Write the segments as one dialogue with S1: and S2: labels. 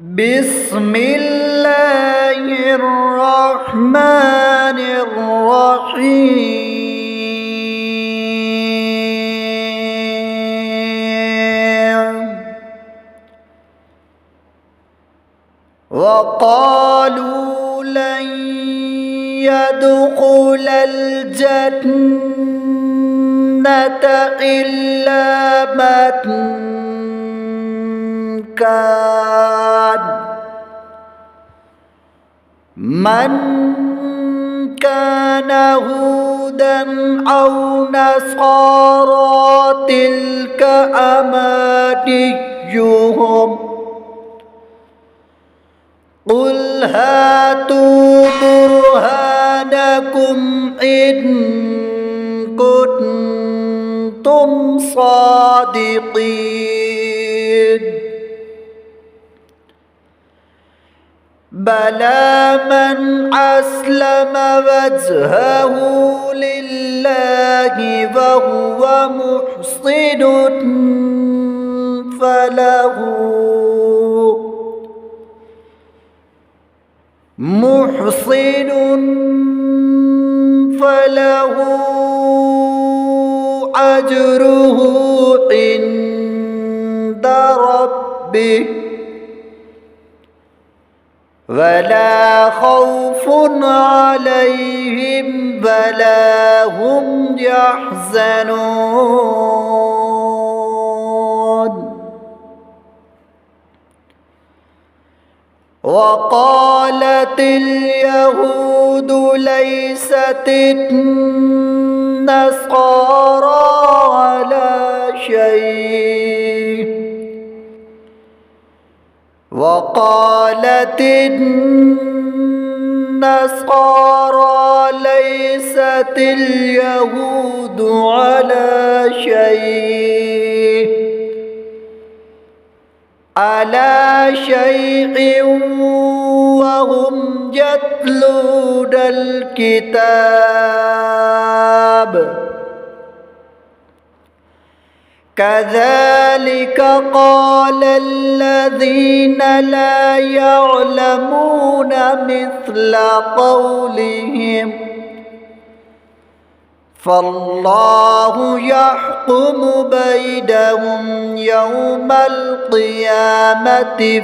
S1: بسم الله الرحمن الرحيم وقالوا لن يدخل الجنة إلا من كان هودا أو نصارى تلك أمانيهم قل هاتوا برهانكم إن كنتم صادقين بلى من أسلم وجهه لله وهو محسن فله أجره عند ربه ولا خوف عليهم ولا هم يحزنون وقالت اليهود ليست النصارى على شيء وقالت النصارى ليست اليهود على شيء وهم يتلون الكتاب كذلك قال الذين لا يعلمون مثل قولهم فالله يحكم بينهم يوم القيامة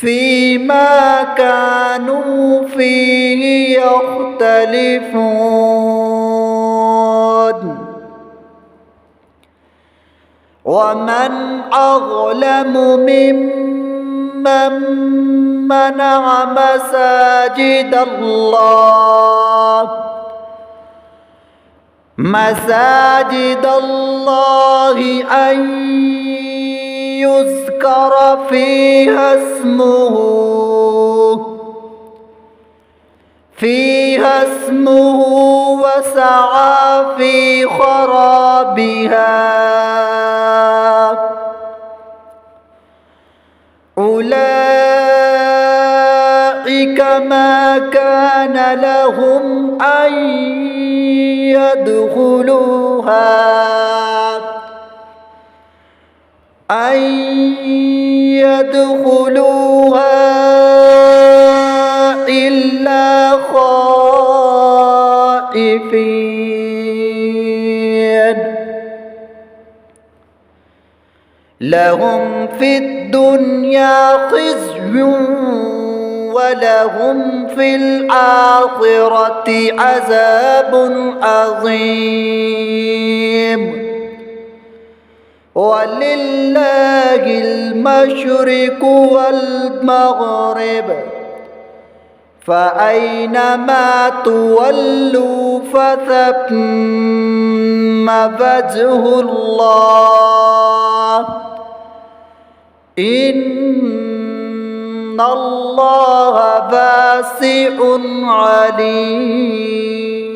S1: فيما كانوا فيه يختلفون ومن أظلم ممن منع مساجد الله أن يذكر فيها اسمه وسعى في خرابها أولئك ما كان لهم أن يدخلوها إلا خائفين لهم في الدنيا خزي ولهم في الآخرة عذاب عظيم ولله المشرق والمغرب فأينما تولوا فثم وجه الله إن الله واسع عليم.